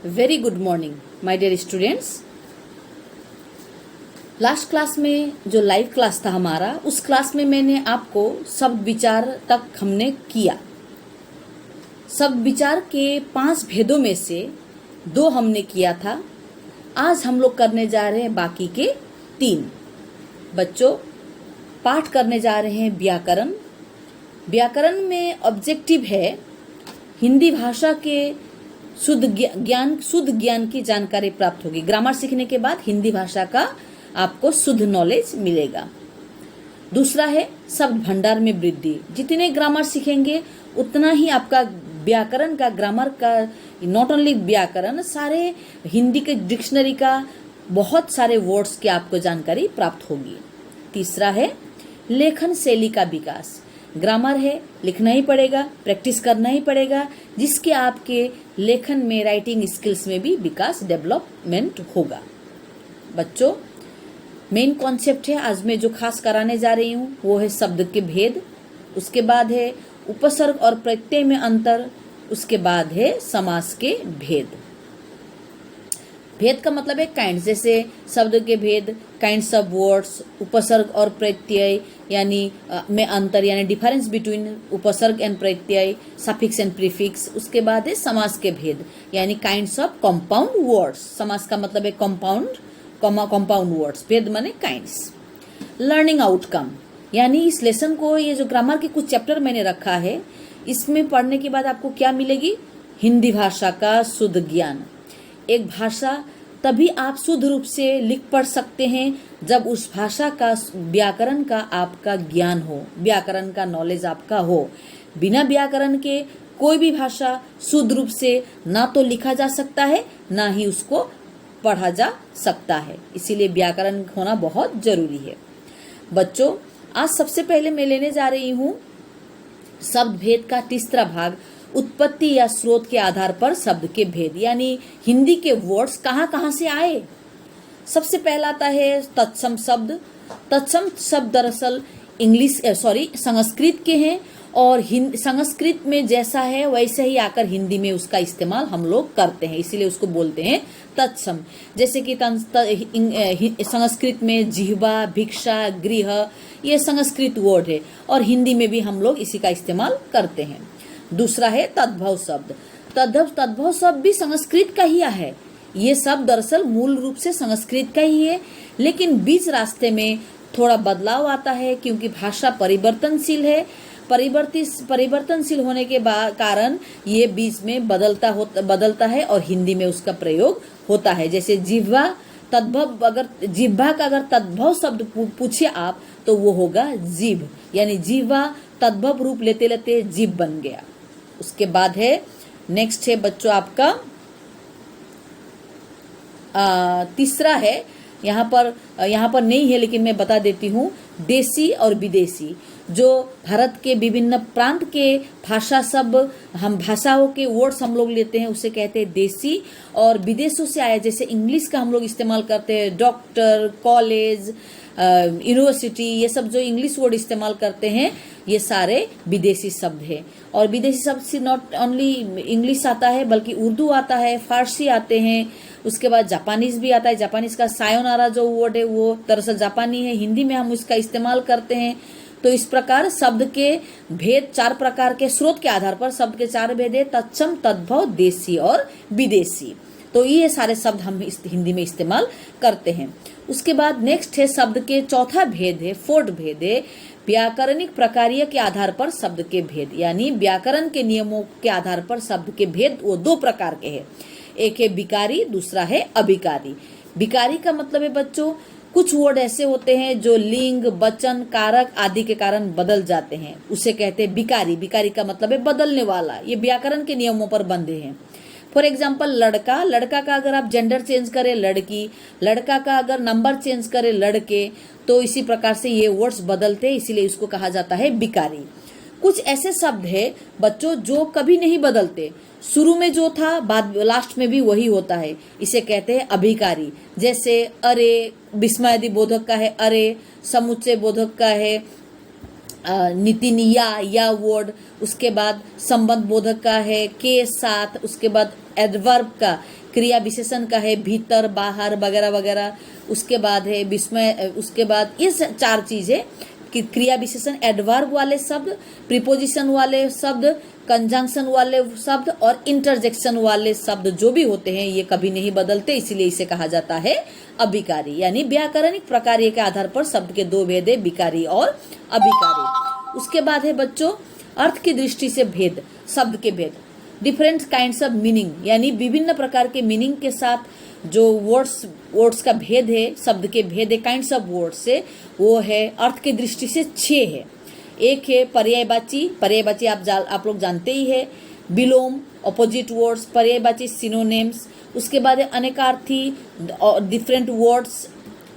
Very good morning my dear students. Last class में जो live class था हमारा, उस क्लास में मैंने आपको शब्द विचार तक हमने किया। शब्द विचार के 5 भेदों में से 2 हमने किया था। आज हम लोग करने जा रहे हैं बाकी के 3। बच्चों, पाठ करने जा रहे हैं व्याकरण। व्याकरण में ऑब्जेक्टिव है हिंदी भाषा के शुद्ध ज्ञान की जानकारी प्राप्त होगी। ग्रामर सीखने के बाद हिंदी भाषा का आपको शुद्ध नॉलेज मिलेगा। दूसरा है शब्द भंडार में वृद्धि। जितने ग्रामर सीखेंगे उतना ही आपका व्याकरण का, ग्रामर का, नॉट ओनली व्याकरण, सारे हिंदी के डिक्शनरी का बहुत सारे वर्ड्स की आपको जानकारी प्राप्त होगी। तीसरा है लेखन शैली का विकास। ग्रामर है, लिखना ही पड़ेगा, प्रैक्टिस करना ही पड़ेगा, जिसके आपके लेखन में, राइटिंग स्किल्स में भी विकास, डेवलपमेंट होगा। बच्चों, मेन कॉन्सेप्ट है आज मैं जो खास कराने जा रही हूँ वो है शब्द के भेद। उसके बाद है उपसर्ग और प्रत्यय में अंतर। उसके बाद है समास के भेद। भेद का मतलब है काइंड, जैसे शब्द के भेद, काइंड्स ऑफ वर्ड्स, उपसर्ग और प्रत्यय यानी में अंतर, यानी डिफरेंस बिटवीन उपसर्ग and Pratyaya, suffix and prefix. उसके बाद है समास के भेद, यानी काइंड्स ऑफ कंपाउंड वर्ड्स। समास का मतलब है कंपाउंड वर्ड्स, भेद माने काइंड्स। लर्निंग आउटकम, यानी इस लेसन को, ये जो ग्रामर के कुछ चैप्टर मैंने रखा है, इसमें पढ़ने के बाद आपको क्या मिलेगी? हिंदी भाषा का शुद्ध ज्ञान। एक भाषा तभी आप शुद्ध रूप से लिख पढ़ सकते हैं जब उस भाषा का व्याकरण का आपका ज्ञान हो, व्याकरण का नॉलेज आपका हो। बिना व्याकरण के कोई भी भाषा शुद्ध रूप से ना तो लिखा जा सकता है, ना ही उसको पढ़ा जा सकता है। इसीलिए व्याकरण होना बहुत जरूरी है। बच्चों, आज सबसे पहले मैं लेने जा रही हूँ शब्द भेद का तीसरा भाग, उत्पत्ति या स्रोत के आधार पर शब्द के भेद, यानी हिंदी के वर्ड्स कहाँ कहाँ से आए। सबसे पहला आता है तत्सम शब्द। तत्सम शब्द दरअसल संस्कृत के हैं और संस्कृत में जैसा है वैसे ही आकर हिंदी में उसका इस्तेमाल हम लोग करते हैं, इसीलिए उसको बोलते हैं तत्सम। जैसे कि संस्कृत में जिह्वा, भिक्षा, गृह, ये संस्कृत वर्ड है और हिंदी में भी हम लोग इसी का इस्तेमाल करते हैं। दूसरा है तद्भव शब्द। तद्भव शब्द भी संस्कृत का ही है। ये शब्द दरअसल मूल रूप से संस्कृत का ही है, लेकिन बीच रास्ते में थोड़ा बदलाव आता है क्योंकि भाषा परिवर्तनशील है। परिवर्तनशील होने के कारण ये बीच में बदलता है और हिंदी में उसका प्रयोग होता है। जैसे जिह्वा का अगर तद्भव शब्द पूछे आप तो वो होगा जीभ, यानी जिह्वा तद्भव रूप लेते लेते जीभ बन गया। उसके बाद है नेक्स्ट है बच्चों आपका तीसरा है, यहाँ पर नहीं है लेकिन मैं बता देती हूँ, देसी और विदेशी। जो भारत के विभिन्न प्रांत के भाषाओं के वर्ड्स हम लोग लेते हैं उसे कहते हैं देसी, और विदेशों से आए जैसे इंग्लिश का हम लोग इस्तेमाल करते हैं, डॉक्टर, कॉलेज, यूनिवर्सिटी, ये सब जो इंग्लिश वर्ड इस्तेमाल करते हैं ये सारे विदेशी शब्द हैं। और विदेशी शब्द से नॉट ओनली इंग्लिश आता है बल्कि उर्दू आता है, फारसी आते हैं, उसके बाद जापानीज भी आता है। जापानीज का सायोनारा जो वर्ड है वो दरअसल जापानी है, हिंदी में हम उसका इस्तेमाल करते हैं। तो इस प्रकार शब्द के भेद 4 प्रकार के, स्रोत के आधार पर शब्द के 4 भेद है, तत्सम, तद्भव, देसी और विदेशी। तो ये सारे शब्द हम हिंदी में इस्तेमाल करते हैं। उसके बाद नेक्स्ट है शब्द के चौथा भेद है, फोर्थ भेद है व्याकरणिक प्रकार्य के आधार पर शब्द के भेद, यानी व्याकरण के नियमों के आधार पर शब्द के भेद वो 2 प्रकार के हैं। एक है विकारी, दूसरा है अभिकारी। विकारी का मतलब है बच्चों, कुछ वर्ड ऐसे होते हैं जो लिंग, वचन, कारक आदि के कारण बदल जाते हैं, उसे कहते हैं विकारी। विकारी का मतलब है बदलने वाला, ये व्याकरण के नियमों पर बंधे हैं। फॉर एग्जाम्पल लड़का का अगर आप जेंडर चेंज करें लड़की, लड़का का अगर नंबर चेंज करें लड़के, तो इसी प्रकार से ये वर्ड्स बदलते हैं, इसीलिए इसको कहा जाता है विकारी। कुछ ऐसे शब्द है बच्चों जो कभी नहीं बदलते, शुरू में जो था बाद लास्ट में भी वही होता है, इसे कहते हैं अभिकारी। जैसे अरे विस्मयादि बोधक का है अरे, समुच्चय बोधक का है नितिन या वर्ड, उसके बाद संबंध बोधक का है के साथ, उसके बाद एडवर्ब का क्रिया विशेषण का है भीतर बाहर वगैरह वगैरह, उसके बाद है विस्मय, उसके बाद ये 4 चीजें कि क्रिया विशेषण एडवर्ब वाले शब्द, प्रीपोजिशन वाले शब्द, कंजंक्शन वाले शब्द और इंटरजेक्शन वाले शब्द जो भी होते हैं ये कभी नहीं बदलते, इसीलिए इसे कहा जाता है अभिकारी। यानी व्याकरणिक प्रकार्य के आधार पर शब्द के 2 भेद है, विकारी और अभिकारी। उसके बाद है बच्चों अर्थ की दृष्टि से भेद, शब्द के भेद, डिफरेंट काइंड्स ऑफ मीनिंग, यानी विभिन्न प्रकार के मीनिंग के साथ जो वर्ड्स का भेद है, शब्द के भेद है काइंड्स ऑफ वर्ड्स से, वो है अर्थ की दृष्टि से 6 है। एक है पर्यायवाची, पर्यायवाची आप लोग जानते ही है, विलोम ऑपोजिट वर्ड्स, पर्यायवाची सिनोनिम्स, उसके बाद अनेकार्थी डिफरेंट वर्ड्स,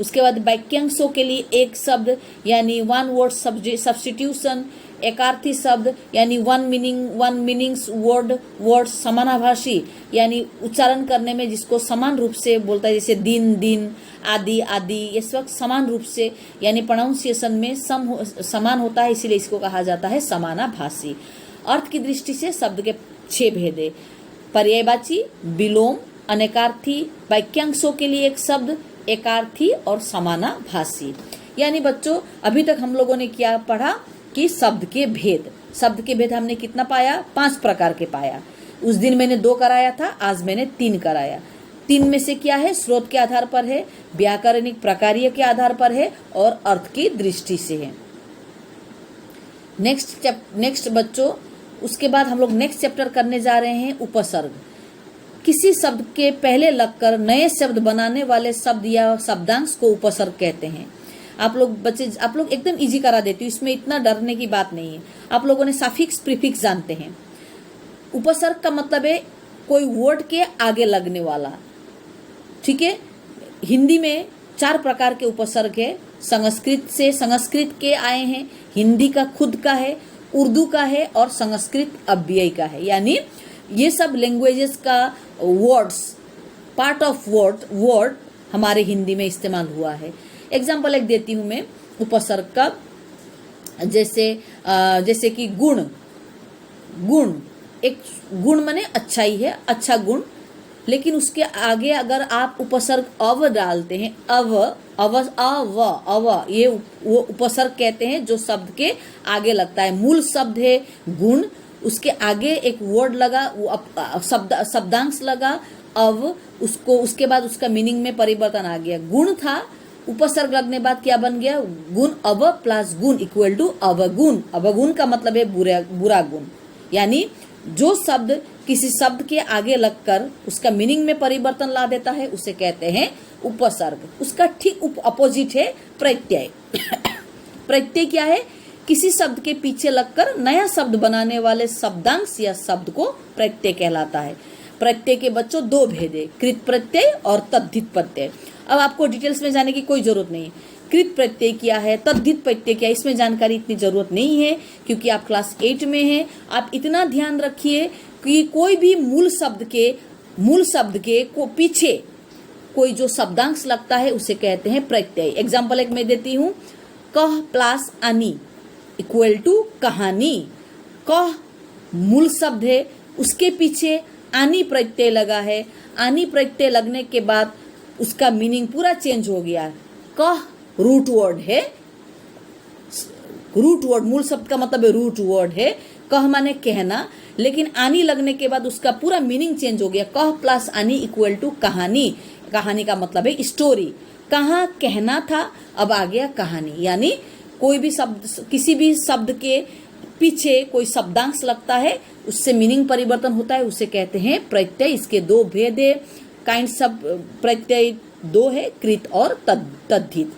उसके बाद वाक्यांशों के लिए एक शब्द यानी 1 वर्ड सब्स्टिट्यूशन, एकार्थी शब्द यानी 1 मीनिंग्स वर्ड, समानाभाषी यानी उच्चारण करने में जिसको समान रूप से बोलता है, जैसे दिन आदि आदि, इस वक्त समान रूप से यानी प्रोनाउंसिएशन में समान होता है, इसीलिए इसको कहा जाता है समानाभाषी। अर्थ की दृष्टि से शब्द के 6 भेद है, पर्यायवाची, विलोम, अनेकार्थी, वाक्यांशों के लिए एक शब्द, एकार्थी और समानाभाषी। यानी बच्चों अभी तक हम लोगों ने क्या पढ़ा कि शब्द के भेद हमने कितना पाया? 5 प्रकार के पाया। उस दिन मैंने 2 कराया था, आज मैंने 3 कराया। 3 में से क्या है? स्रोत के आधार पर है, व्याकरणिक प्रकार्य के आधार पर है और अर्थ की दृष्टि से है। नेक्स्ट बच्चों, उसके बाद हम लोग नेक्स्ट चैप्टर करने जा रहे हैं उपसर्ग। किसी शब्द के पहले लगकर नए शब्द बनाने वाले शब्द या शब्दांश को उपसर्ग कहते हैं। आप लोग एकदम इजी करा देती हूँ, इसमें इतना डरने की बात नहीं है। आप लोगों ने सफिक्स प्रीफिक्स जानते हैं। उपसर्ग का मतलब है कोई वर्ड के आगे लगने वाला, ठीक है। हिंदी में 4 प्रकार के उपसर्ग है, संस्कृत के आए हैं, हिंदी का खुद का है, उर्दू का है और संस्कृत अव्यय का है। यानी ये सब लैंग्वेजेस का वर्ड्स, पार्ट ऑफ वर्ड हमारे हिंदी में इस्तेमाल हुआ है। एग्जाम्पल एक देती हूँ मैं उपसर्ग का, जैसे कि गुण एक गुण माने अच्छाई है, अच्छा गुण, लेकिन उसके आगे अगर आप उपसर्ग अव डालते हैं, अव ये वो उपसर्ग कहते हैं जो शब्द के आगे लगता है। मूल शब्द है गुण, उसके आगे एक वर्ड लगा, शब्दांश लगा अव, उसके बाद उसका मीनिंग में परिवर्तन आ गया। गुण था, उपसर्ग लगने बाद क्या बन गया? गुण अव प्लस गुण इक्वल टू अवगुण। अवगुण का मतलब है बुरा गुण। यानी जो शब्द किसी शब्द के आगे लगकर उसका मीनिंग में परिवर्तन ला देता है उसे कहते हैं उपसर्ग। उसका ठीक अपोजिट है प्रत्यय। प्रत्यय क्या है? किसी शब्द के पीछे लगकर नया शब्द बनाने वाले शब्दांश या शब्द को प्रत्यय कहलाता है। प्रत्यय के बच्चों 2 भेद है, कृत प्रत्यय और तद्धित प्रत्यय। अब आपको डिटेल्स में जाने की कोई जरूरत नहीं है। कृत प्रत्यय क्या है, तद्धित प्रत्यय क्या है, इसमें जानकारी इतनी जरूरत नहीं है क्योंकि आप क्लास 8 में हैं। आप इतना ध्यान रखिए कि कोई भी मूल शब्द के को पीछे कोई जो शब्दांश लगता है उसे कहते हैं प्रत्यय। एग्जाम्पल एक मैं देती हूँ, कह प्लस आनी इक्वल टू कहानी। कह मूल शब्द है, उसके पीछे आनी प्रत्यय लगा है। आनी प्रत्यय लगने के बाद उसका मीनिंग पूरा चेंज हो गया। कह रूट वर्ड है, रूट वर्ड, मूल शब्द का मतलब है रूट वर्ड है। कह माने कहना, लेकिन आनी लगने के बाद उसका पूरा मीनिंग चेंज हो गया। कह प्लस आनी इक्वल टू कहानी। कहानी का मतलब है स्टोरी। कहाँ कहना था, अब आ गया कहानी। यानी कोई भी शब्द, किसी भी शब्द के पीछे कोई शब्दांश लगता है उससे मीनिंग परिवर्तन होता है, उसे कहते हैं प्रत्यय। इसके 2 भेद है, काइंड्स ऑफ प्रत्यय 2 है, कृत और तद्धित।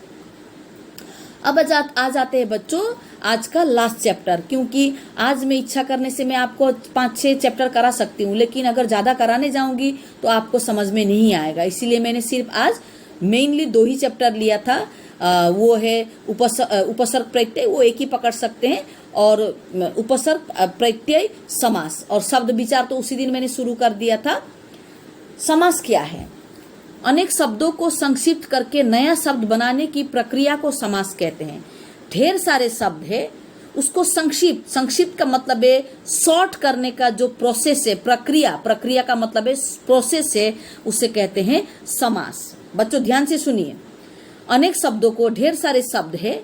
अब आ जाते हैं बच्चों आज का लास्ट चैप्टर, क्योंकि आज मैं इच्छा करने से मैं आपको 5-6 चैप्टर करा सकती हूँ, लेकिन अगर ज़्यादा कराने जाऊंगी तो आपको समझ में नहीं आएगा। इसीलिए मैंने सिर्फ आज मेनली 2 ही चैप्टर लिया था। वो है उपसर्ग प्रत्यय, वो एक ही पकड़ सकते हैं, और उपसर्ग प्रत्यय समास, और शब्द विचार तो उसी दिन मैंने शुरू कर दिया था। समास क्या है? अनेक शब्दों को संक्षिप्त करके नया शब्द बनाने की प्रक्रिया को समास कहते हैं। ढेर सारे शब्द है, उसको संक्षिप्त का मतलब है शॉर्ट करने का जो प्रोसेस है, प्रक्रिया का मतलब है प्रोसेस है, उसे कहते हैं समास। बच्चों ध्यान से सुनिए, अनेक शब्दों को, ढेर सारे शब्द है,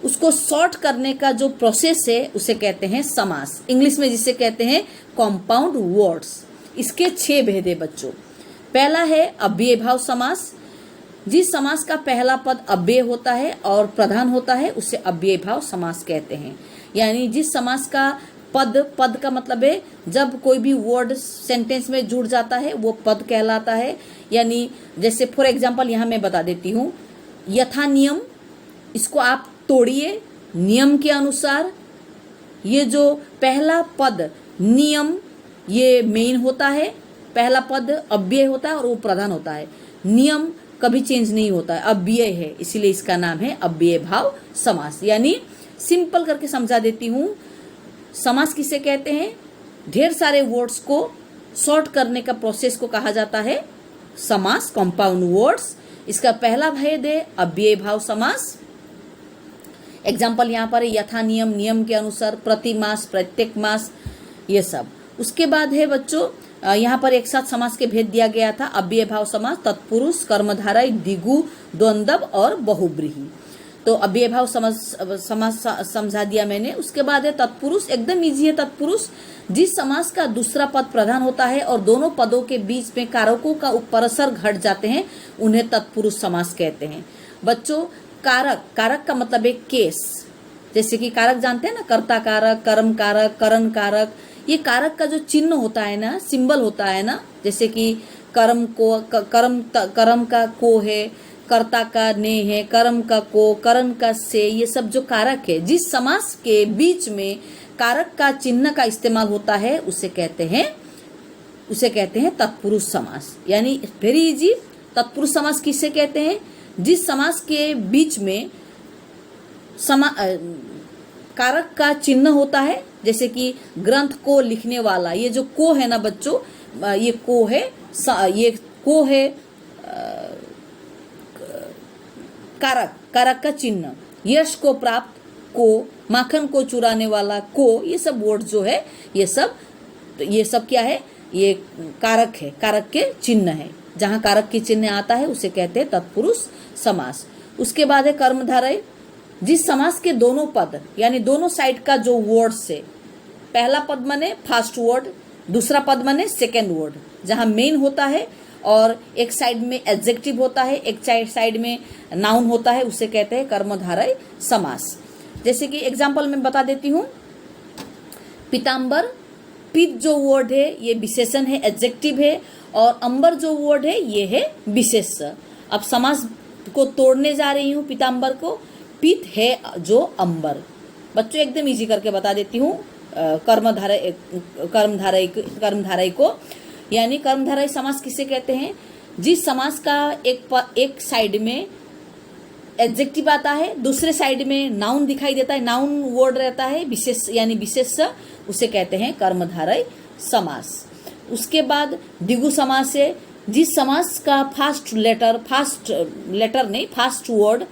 उसको शॉर्ट करने का जो प्रोसेस है उसे कहते हैं समास। इंग्लिश में जिसे कहते हैं कॉम्पाउंड वर्ड्स। इसके 6 भेद है बच्चों। पहला है अव्यय भाव समास। जिस समास का पहला पद अव्यय होता है और प्रधान होता है उसे अव्यय भाव समास कहते हैं। यानी जिस समास का पद का मतलब है जब कोई भी वर्ड सेंटेंस में जुड़ जाता है वो पद कहलाता है। यानी जैसे फॉर एग्जांपल यहाँ मैं बता देती हूँ, यथा नियम, इसको आप तोड़िए नियम के अनुसार। ये जो पहला पद नियम ये मेन होता है, पहला पद अव्यय होता है और वो प्रधान होता है। नियम कभी चेंज नहीं होता है, अव्यय है, इसीलिए इसका नाम है अव्यय भाव समास। यानी सिंपल करके समझा देती हूँ, समास किसे कहते हैं? ढेर सारे वर्ड्स को शॉर्ट करने का प्रोसेस को कहा जाता है समास, कंपाउंड वर्ड्स। इसका पहला भेद है अव्यय भाव समास। एग्जाम्पल यहाँ पर यथा नियम, नियम के अनुसार, प्रतिमास, प्रत्येक मास, ये सब। उसके बाद है बच्चों यहाँ पर एक साथ समास के भेद दिया गया था। अव्यय भाव समास, तत्पुरुष, कर्मधारय, द्विगु, द्वंद्व और बहुब्रीहि। तो अव्यय भाव समास समझा दिया मैंने। उसके बाद है तत्पुरुष, एकदम इजी है तत्पुरुष। जिस समास का दूसरा पद प्रधान होता है और दोनों पदों के बीच में कारकों का उपरसर घट जाते हैं उन्हें तत्पुरुष समास कहते हैं। बच्चों कारक का मतलब है केस। जैसे कि कारक जानते हैं ना, कर्ता कारक, कर्म कारक, करण कारक। ये कारक का जो चिन्ह होता है ना, सिंबल होता है ना, जैसे कि कर्म का को है, कर्ता का ने है, कर्म का को, करण का से, ये सब जो कारक है, जिस समास के बीच में कारक का चिन्ह का इस्तेमाल होता है उसे कहते हैं तत्पुरुष समास। यानी वेरी इजी, तत्पुरुष समास किसे कहते हैं? जिस समास के बीच में कारक का चिन्ह होता है, जैसे कि ग्रंथ को लिखने वाला, ये जो को है ना बच्चों, ये को है कारक का चिन्ह। यश को प्राप्त को, माखन को चुराने वाला को, ये सब वर्ड जो है ये सब क्या है? ये कारक है, कारक के चिन्ह है। जहाँ कारक के चिन्ह आता है उसे कहते हैं तत्पुरुष समास। उसके बाद है कर्मधारय। जिस समास के दोनों पद यानी दोनों साइड का जो वर्ड्स है, पहला पद माने फर्स्ट वर्ड, दूसरा पद माने सेकेंड वर्ड, जहाँ मेन होता है और एक साइड में एडजेक्टिव होता है, एक साइड में नाउन होता है, उसे कहते हैं कर्मधारय समास। जैसे कि एग्जाम्पल में बता देती हूँ, पीताम्बर, पीत जो वर्ड है ये विशेषण है, एडजेक्टिव है, और अंबर जो वर्ड है ये है विशेष्य। अब समास को तोड़ने जा रही हूँ पीताम्बर को, पीत है जो अंबर। बच्चों एकदम इजी करके बता देती हूँ कर्मधारय को। यानी कर्मधारय समास किसे कहते हैं? जिस समास का एक साइड में एडजेक्टिव आता है, दूसरे साइड में नाउन दिखाई देता है, नाउन वर्ड रहता है, विशेष यानी विशेष्य, उसे कहते हैं कर्मधारय समास। उसके बाद द्विगु समास है। जिस समास का फर्स्ट वर्ड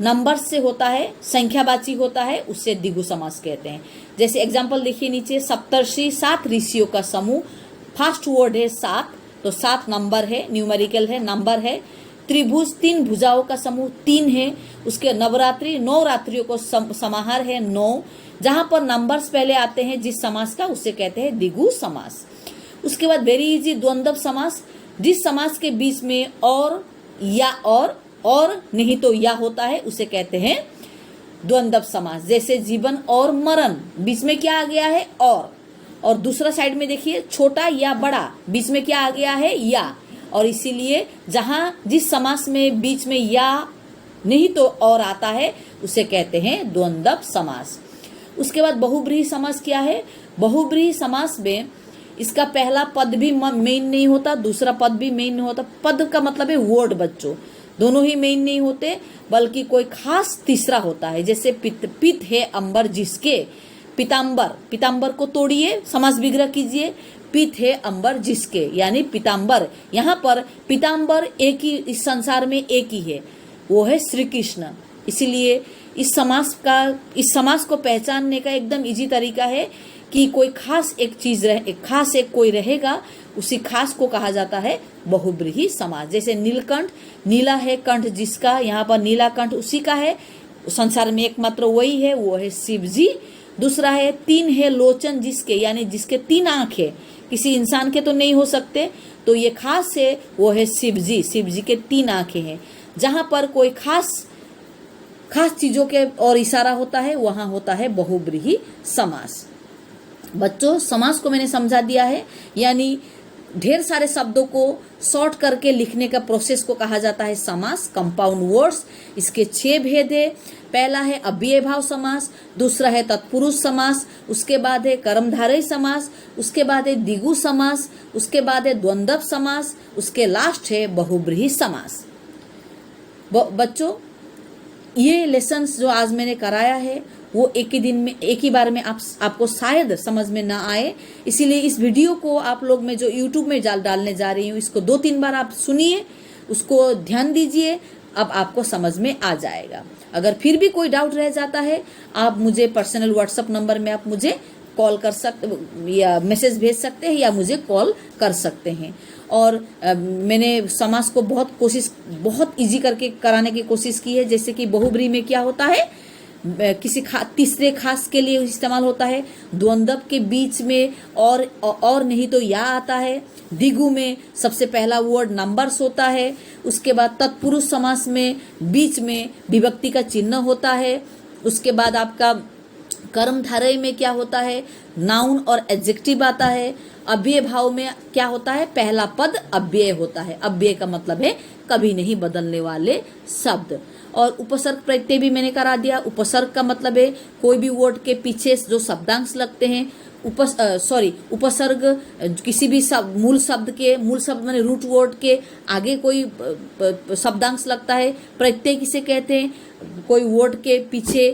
नंबर से होता है, संख्यावाची होता है, उससे द्विगु समास कहते हैं। जैसे एग्जाम्पल देखिए नीचे, सप्तर्षि 7 ऋषियों का समूह, फर्स्ट वर्ड है 7, तो 7 नंबर है, न्यूमेरिकल है, नंबर है। त्रिभुज 3 भुजाओं का समूह 3 है। उसके नवरात्रि 9 रात्रियों को समाहार है 9, जहां पर नंबर्स पहले आते हैं जिस समास का, उसे कहते हैं द्विगु समास। उसके बाद वेरी इजी द्वंद्व समास। जिस समास के बीच में और या और नहीं तो या होता है उसे कहते हैं द्वंद्व समास। जैसे जीवन और मरण, बीच में क्या आ गया है? और दूसरा साइड में देखिए, छोटा या बड़ा, बीच में क्या आ गया है? या। और इसीलिए जहां जिस समास में बीच में या नहीं तो और आता है उसे कहते हैं द्वंद्व समास। उसके बाद बहुब्रीहि समास क्या है? बहुब्रीहि समास में इसका पहला पद भी मेन नहीं होता, दूसरा पद भी मेन नहीं होता। पद का मतलब है वर्ड बच्चों, दोनों ही मेन नहीं होते, बल्कि कोई खास तीसरा होता है। जैसे पित है अंबर जिसके, पीताम्बर को तोड़िए, समास विग्रह कीजिए, पित है अंबर जिसके, यानी पीताम्बर। यहाँ पर पीताम्बर एक ही, इस संसार में एक ही है, वो है श्री कृष्ण। इसीलिए इस समास को पहचानने का एकदम इजी तरीका है कि कोई खास एक चीज खास एक कोई रहेगा, उसी खास को कहा जाता है बहुब्रीहि समास। जैसे नीलकंठ, नीला है कंठ जिसका, यहाँ पर नीला कंठ उसी का है, संसार में एकमात्र वही है, वो है शिव जी। दूसरा है तीन है लोचन जिसके, यानी जिसके तीन आंख है, किसी इंसान के तो नहीं हो सकते, तो ये खास है वो है शिव जी। शिव जी के तीन आंखें हैं। जहां पर कोई खास चीजों के और इशारा होता है वहां होता है बहुब्रीहि समास। बच्चों, समास को मैंने समझा दिया है, यानी ढेर सारे शब्दों को शॉर्ट करके लिखने का प्रोसेस को कहा जाता है समास, कंपाउंड वर्ड्स। इसके 6 भेद है। पहला है अव्यय भाव समास, दूसरा है तत्पुरुष समास, उसके बाद है कर्मधारय समास, उसके बाद है द्विगु समास, उसके बाद है द्वंद्व समास, उसके लास्ट है बहुब्रीहि समास। बच्चों, ये लेसन्स जो आज मैंने कराया है वो एक ही दिन में, एक ही बार में आपको शायद समझ में ना आए, इसीलिए इस वीडियो को आप लोग में जो यूट्यूब में डालने जा रही हूँ, इसको 2-3 बार आप सुनिए, उसको ध्यान दीजिए, अब आपको समझ में आ जाएगा। अगर फिर भी कोई डाउट रह जाता है, आप मुझे पर्सनल व्हाट्सएप नंबर में आप मुझे कॉल कर सकते या मैसेज भेज सकते हैं या मुझे कॉल कर सकते हैं। और मैंने समास को बहुत इजी करके कराने की कोशिश की है। जैसे कि बहुब्रीहि में क्या होता है, किसी तीसरे खास के लिए इस्तेमाल होता है, द्वंद्व के बीच में और नहीं तो या आता है, द्विगु में सबसे पहला वर्ड नंबर्स होता है, उसके बाद तत्पुरुष समास में बीच में विभक्ति का चिन्ह होता है, उसके बाद आपका कर्मधारय में क्या होता है, नाउन और एडजेक्टिव आता है, अव्यय भाव में क्या होता है, पहला पद अव्यय होता है। अव्यय का मतलब है कभी नहीं बदलने वाले शब्द। और उपसर्ग प्रत्यय भी मैंने करा दिया। उपसर्ग का मतलब है कोई भी वर्ड के पीछे जो शब्दांश लगते हैं, उपसर्ग किसी भी मूल शब्द माने रूट वर्ड के आगे कोई शब्दांश लगता है। प्रत्यय किसे कहते हैं, कोई वर्ड के पीछे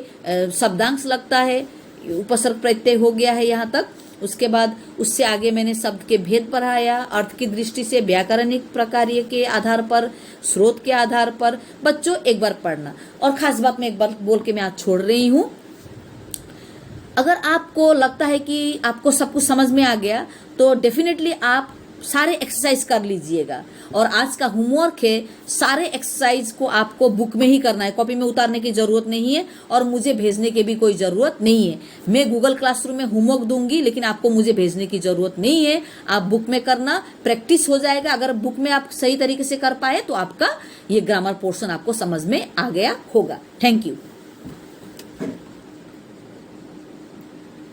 शब्दांश लगता है, उपसर्ग प्रत्यय हो गया है यहाँ तक। उसके बाद उससे आगे मैंने शब्द के भेद पढ़ाया, अर्थ की दृष्टि से, व्याकरणिक प्रकार्य के आधार पर, स्रोत के आधार पर। बच्चों, एक बार पढ़ना। और खास बात मैं एक बार बोल के मैं आज छोड़ रही हूँ, अगर आपको लगता है कि आपको सब कुछ समझ में आ गया तो डेफिनेटली आप सारे एक्सरसाइज कर लीजिएगा। और आज का होमवर्क है, सारे एक्सरसाइज को आपको बुक में ही करना है, कॉपी में उतारने की जरूरत नहीं है और मुझे भेजने की भी कोई जरूरत नहीं है। मैं गूगल क्लासरूम में होमवर्क दूंगी, लेकिन आपको मुझे भेजने की जरूरत नहीं है। आप बुक में करना, प्रैक्टिस हो जाएगा। अगर बुक में आप सही तरीके से कर पाए तो आपका ये ग्रामर पोर्शन आपको समझ में आ गया होगा। Thank you.